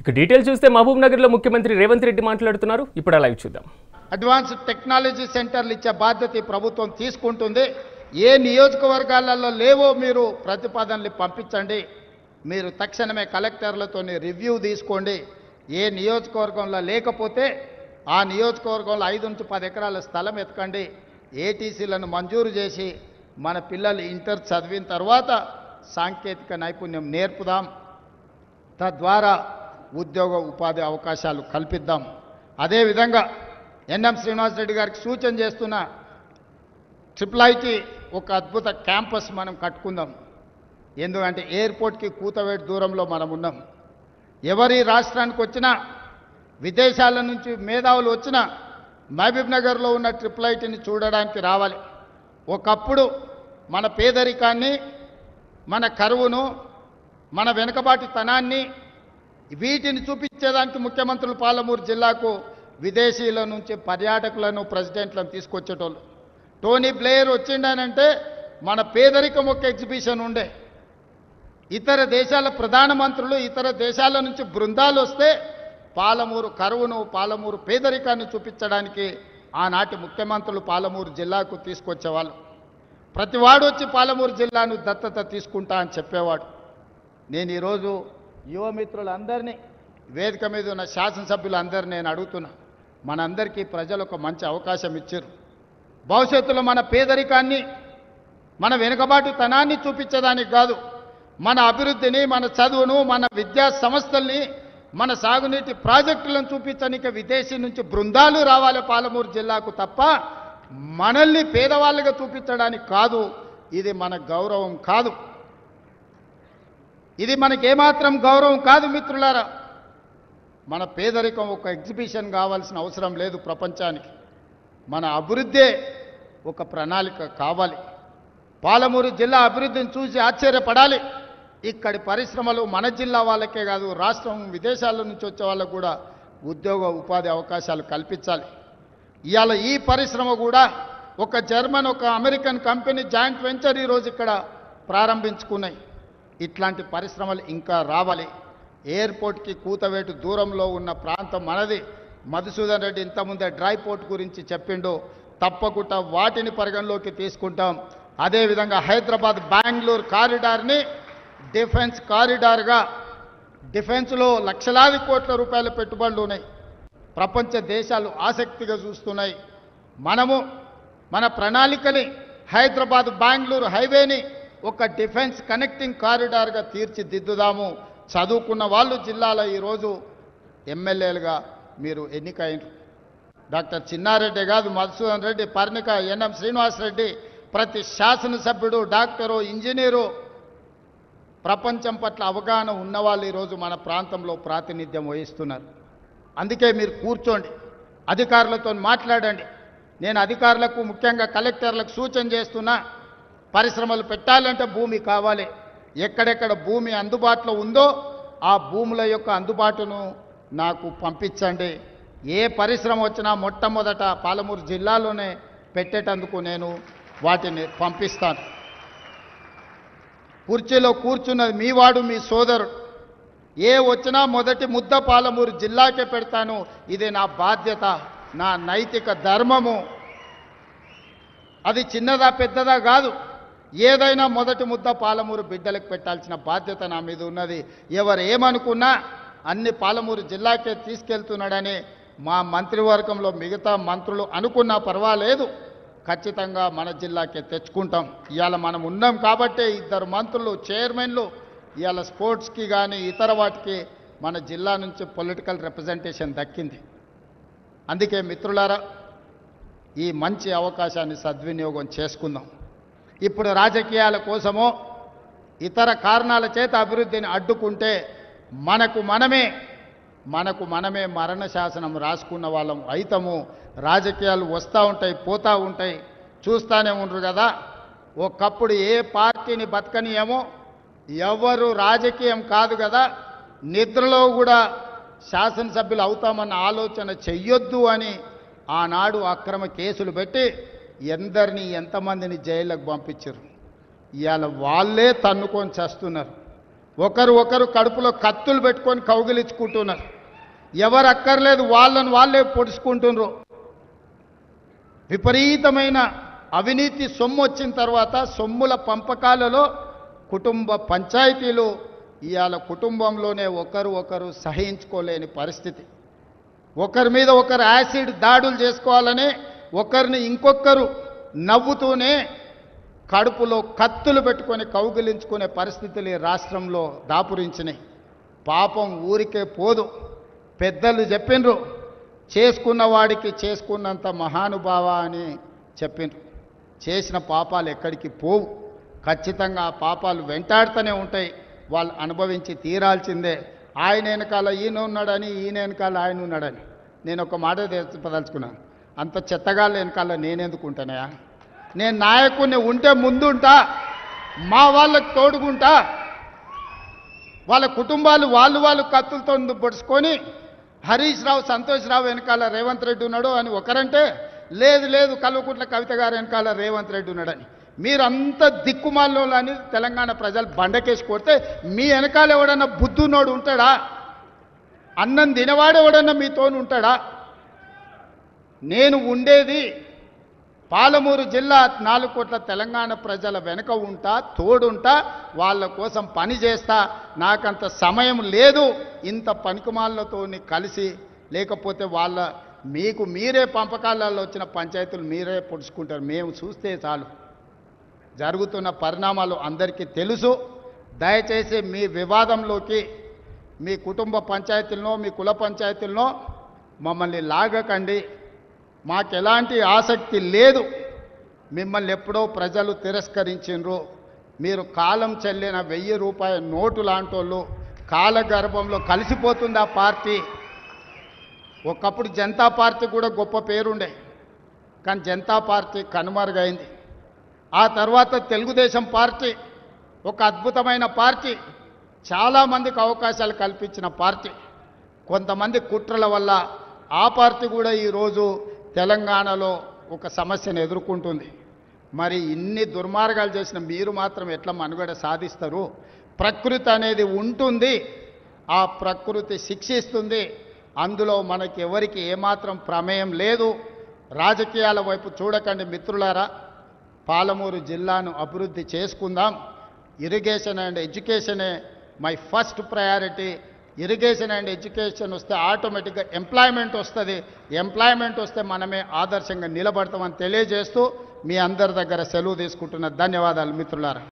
ఇక డీటెయిల్స్ చూస్తే మహబూబ్ నగర్లో ముఖ్యమంత్రి రేవంత్ రెడ్డి మాట్లాడుతున్నారు. ఇప్పుడు లైవ్ చూద్దాం. అడ్వాన్స్ టెక్నాలజీ సెంటర్లు ఇచ్చే బాధ్యత ప్రభుత్వం తీసుకుంటుంది. ఏ నియోజకవర్గాలలో లేవో మీరు ప్రతిపాదనలు పంపించండి. మీరు తక్షణమే కలెక్టర్లతో రివ్యూ తీసుకోండి. ఏ నియోజకవర్గంలో లేకపోతే ఆ నియోజకవర్గంలో 5 నుంచి 10 ఎకరాల స్థలం ఎతకండి. ఏటీసీలను మంజూరు చేసి మన పిల్లలు ఇంటర్ చదివిన తర్వాత సాంకేతిక నైపుణ్యం నేర్పుదాం. తద్వారా ఉద్యోగ ఉపాధి అవకాశాలు కల్పిద్దాం. అదేవిధంగా ఎన్ఎం శ్రీనివాసరెడ్డి గారికి సూచన చేస్తున్న IIIT ఒక అద్భుత క్యాంపస్ మనం కట్టుకుందాం. ఎందుకంటే ఎయిర్పోర్ట్కి కూతవేటు దూరంలో మనం ఉన్నాం. ఎవరి రాష్ట్రానికి వచ్చినా విదేశాల నుంచి మేధావులు వచ్చినా మహబూబ్ నగర్లో ఉన్న IIITని చూడడానికి రావాలి. ఒకప్పుడు మన పేదరికాన్ని, మన కరువును, మన వెనుకబాటుతనాన్ని వీటిని చూపించేదానికి ముఖ్యమంత్రులు పాలమూరు జిల్లాకు విదేశీయుల నుంచి పర్యాటకులను, ప్రెసిడెంట్లను తీసుకొచ్చేటోళ్ళు. టోనీ బ్లేయర్ వచ్చిండనంటే మన పేదరికం ఒక ఎగ్జిబిషన్ ఉండే. ఇతర దేశాల ప్రధానమంత్రులు, ఇతర దేశాల నుంచి బృందాలు వస్తే పాలమూరు కరువును, పాలమూరు పేదరికాన్ని చూపించడానికి ఆనాటి ముఖ్యమంత్రులు పాలమూరు జిల్లాకు తీసుకొచ్చేవాళ్ళు. ప్రతివాడు వచ్చి పాలమూరు జిల్లాను దత్తత తీసుకుంటా అని చెప్పేవాడు. నేను ఈరోజు యువమిత్రులందరినీ, వేదిక మీద ఉన్న శాసనసభ్యులందరినీ నేను అడుగుతున్నా, మనందరికీ ప్రజలు ఒక మంచి అవకాశం ఇచ్చారు. భవిష్యత్తులో మన పేదరికాన్ని, మన వెనుకబాటుతనాన్ని చూపించడానికి కాదు, మన అభివృద్ధిని, మన చదువును, మన విద్యా సంస్థల్ని, మన సాగునీటి ప్రాజెక్టులను చూపించడానికి విదేశీ నుంచి బృందాలు రావాలి పాలమూరు జిల్లాకు తప్ప మనల్ని పేదవాళ్ళుగా చూపించడానికి కాదు. ఇది మన గౌరవం కాదు. ఇది మనకేమాత్రం గౌరవం కాదు మిత్రులారా. మన పేదరికం ఒక ఎగ్జిబిషన్ కావాల్సిన అవసరం లేదు ప్రపంచానికి. మన అభివృద్ధే ఒక ప్రణాళిక కావాలి. పాలమూరు జిల్లా అభివృద్ధిని చూసి ఆశ్చర్యపడాలి. ఇక్కడి పరిశ్రమలు మన జిల్లా వాళ్ళకే కాదు, రాష్ట్రం విదేశాల నుంచి వచ్చే వాళ్ళకు కూడా ఉద్యోగ ఉపాధి అవకాశాలు కల్పించాలి. ఇవాళ ఈ పరిశ్రమ కూడా ఒక జర్మన్, ఒక అమెరికన్ కంపెనీ జాయింట్ వెంచర్ ఈరోజు ఇక్కడ ప్రారంభించుకున్నాయి. ఇట్లాంటి పరిశ్రమలు ఇంకా రావాలి. ఎయిర్పోర్ట్కి కూతవేటు దూరంలో ఉన్న ప్రాంతం మనది. మధుసూదన్ రెడ్డి ఇంతకుముందే డ్రై పోర్ట్ గురించి చెప్పిండు. తప్పకుండా వాటిని పరిగణలోకి తీసుకుంటాం. అదేవిధంగా హైదరాబాద్ బెంగళూరు కారిడార్ని డిఫెన్స్ కారిడార్గా, డిఫెన్స్లో లక్షలాది కోట్ల రూపాయల పెట్టుబడులు ఉన్నాయి. ప్రపంచ దేశాలు ఆసక్తిగా చూస్తున్నాయి. మనము మన ప్రణాళికని హైదరాబాద్ బెంగళూరు హైవేని ఒక డిఫెన్స్ కనెక్టింగ్ కారిడార్గా తీర్చిదిద్దుదాము. చదువుకున్న వాళ్ళు జిల్లాలో ఈరోజు ఎమ్మెల్యేలుగా మీరు ఎన్నికైనరు. డాక్టర్ చిన్నారెడ్డి కాదు, మధుసూదన్ రెడ్డి, పర్ణిక, ఎన్ఎం శ్రీనివాసరెడ్డి, ప్రతి శాసనసభ్యుడు, డాక్టరు, ఇంజనీరు, ప్రపంచం పట్ల అవగాహన ఉన్నవాళ్ళు ఈరోజు మన ప్రాంతంలో ప్రాతినిధ్యం వహిస్తున్నారు. అందుకే మీరు కూర్చోండి, అధికారులతో మాట్లాడండి. నేను అధికారులకు, ముఖ్యంగా కలెక్టర్లకు సూచన చేస్తున్నా, పరిశ్రమలు పెట్టాలంటే భూమి కావాలి. ఎక్కడెక్కడ భూమి అందుబాటులో ఉందో ఆ భూముల యొక్క అందుబాటును నాకు పంపించండి. ఏ పరిశ్రమ వచ్చినా మొట్టమొదట పాలమూరు జిల్లాలోనే పెట్టేటందుకు నేను వాటిని పంపిస్తాను. కుర్చీలో కూర్చున్నది మీ వాడు, మీ సోదరుడు. ఏ వచ్చినా మొదటి ముద్ద పాలమూరు జిల్లాకే పెడతాను. ఇది నా బాధ్యత, నా నైతిక ధర్మము. అది చిన్నదా పెద్దదా కాదు, ఏదైనా మొదటి ముద్ద పాలమూరు బిడ్డలకు పెట్టాల్సిన బాధ్యత నా మీద ఉన్నది. ఎవరు ఏమనుకున్నా అన్ని పాలమూరు జిల్లాకే తీసుకెళ్తున్నాడని మా మంత్రివర్గంలో మిగతా మంత్రులు అనుకున్నా పర్వాలేదు, ఖచ్చితంగా మన జిల్లాకే తెచ్చుకుంటాం. ఇవాళ మనం ఉన్నాం కాబట్టే 2 మంత్రులు, చైర్మన్లు ఇవాళ స్పోర్ట్స్కి కానీ ఇతర వాటికి మన జిల్లా నుంచి పొలిటికల్ రిప్రజెంటేషన్ దక్కింది. అందుకే మిత్రులారా, ఈ మంచి అవకాశాన్ని సద్వినియోగం చేసుకుందాం. ఇప్పుడు రాజకీయాల కోసమో ఇతర కారణాల చేత అభివృద్ధిని అడ్డుకుంటే మనకు మనమే మరణ శాసనం రాసుకున్న వాళ్ళం అయితము. రాజకీయాలు వస్తూ ఉంటాయి, పోతూ ఉంటాయి, చూస్తూనే ఉండరు కదా. ఒకప్పుడు ఏ పార్టీని బతకనియేమో, ఎవరు రాజకీయం కాదు కదా, నిద్రలో కూడా శాసనసభ్యులు అవుతామన్న ఆలోచన చెయ్యొద్దు అని ఆనాడు అక్రమ కేసులు పెట్టి ఎందరిని ఎంతమందిని జైళ్ళకు పంపించారు. ఇవాళ వాళ్ళే తన్నుకొని చేస్తున్నారు. ఒకరు కడుపులో కత్తులు పెట్టుకొని కౌగిలించుకుంటున్నారు. ఎవరు అక్కర్లేదు వాళ్ళని వాళ్ళే పొడుచుకుంటున్నారు. విపరీతమైన అవినీతి సొమ్ము వచ్చిన తర్వాత సొమ్ముల పంపకాలలో కుటుంబ పంచాయతీలు ఇవాళ కుటుంబంలోనే ఒకరు సహించుకోలేని పరిస్థితి. ఒకరి మీద ఒకరు యాసిడ్ దాడులు చేసుకోవాలని ఒకరిని ఇంకొకరు నవ్వుతూనే కడుపులో కత్తులు పెట్టుకొని కౌగిలించుకునే పరిస్థితులు ఈ రాష్ట్రంలో దాపురించినాయి. పాపం ఊరికే పోదు. పెద్దలు చెప్పిండ్రు, చేసుకున్న వాడికి చేసుకున్నంత మహానుభావ అని చెప్పిండ్రు. చేసిన పాపాలు ఎక్కడికి పోవు, ఖచ్చితంగా ఆ పాపాలు వెంటాడుతూనే ఉంటాయి. వాళ్ళు అనుభవించి తీరాల్సిందే. ఆయన వెనకాల ఈయన ఉన్నాడని, ఈయన వెనకాల ఆయన ఉన్నాడని. నేను ఒక మాట చెప్పదలుచుకున్నాను, అంత చెత్తగాళ్ళ వెనకాల నేనెందుకు ఉంటానయా? నేను నాయకుడిని ఉంటే ముందుంటా, మా వాళ్ళకి తోడుకుంటా. వాళ్ళ కుటుంబాలు వాళ్ళు కత్తులతో పొడుచుకొని హరీష్ రావు, సంతోష్ రావు వెనకాల రేవంత్ రెడ్డి ఉన్నాడు అని ఒకరంటే, లేదు కల్వకుంట్ల కవిత గారు వెనకాల రేవంత్ రెడ్డి ఉన్నాడని. మీరంతా దిక్కుమాల్లో అని తెలంగాణ ప్రజలు బండకేసి కొడితే మీ వెనకాల ఎవడన్నా బుద్ధున్నోడు ఉంటాడా? అన్నం తినవాడు ఎవడన్నా మీతోని ఉంటాడా? నేను ఉండేది పాలమూరు జిల్లా 4 కోట్ల తెలంగాణ ప్రజల వెనుక ఉంటా, తోడుంటా, వాళ్ళ కోసం పని చేస్తా. నాకంత సమయం లేదు ఇంత పనికిమాలతో కలిసి. లేకపోతే వాళ్ళ మీకు మీరే పంపకాలలో వచ్చిన పంచాయతీలు మీరే పొడుచుకుంటారు. మేము చూస్తే చాలు. జరుగుతున్న పరిణామాలు అందరికీ తెలుసు. దయచేసి మీ వివాదంలోకి మీ కుటుంబ పంచాయతీలనో మీ కుల పంచాయతీలనో మమ్మల్ని లాగకండి. మాకెలాంటి ఆసక్తి లేదు. మిమ్మల్ని ఎప్పుడో ప్రజలు తిరస్కరించిండ్రు. మీరు కాలం చెల్లిన 1000 రూపాయల నోటు లాంటోళ్ళు. కాలగర్భంలో కలిసిపోతుంది ఆ పార్టీ. ఒకప్పుడు జనతా పార్టీ కూడా గొప్ప పేరుండే, కానీ జనతా పార్టీ కనుమరుగైంది. ఆ తర్వాత తెలుగుదేశం పార్టీ ఒక అద్భుతమైన పార్టీ, చాలామందికి అవకాశాలు కల్పించిన పార్టీ. కొంతమంది కుట్రల వల్ల ఆ పార్టీ కూడా ఈరోజు తెలంగాణలో ఒక సమస్యను ఎదుర్కొంటుంది. మరి ఇన్ని దుర్మార్గాలు చేసిన మీరు మాత్రం ఎట్లా మనుగడ సాధిస్తారు? ప్రకృతి అనేది ఉంటుంది, ఆ ప్రకృతి శిక్షిస్తుంది. అందులో మనకి ఎవరికి ఏమాత్రం ప్రమేయం లేదు. రాజకీయాల వైపు చూడకండి మిత్రులారా. పాలమూరు జిల్లాను అభివృద్ధి చేసుకుందాం. ఇరిగేషన్ అండ్ ఎడ్యుకేషనే my first priority. Irrigation and education వస్తే ఆటోమేటిక్గా ఎంప్లాయ్మెంట్ వస్తుంది. ఎంప్లాయ్మెంట్ వస్తే మనమే ఆదర్శంగా నిలబడతామని తెలియజేస్తూ మీ అందరి దగ్గర సెలవు తీసుకుంటున్న ధన్యవాదాలు మిత్రులారా.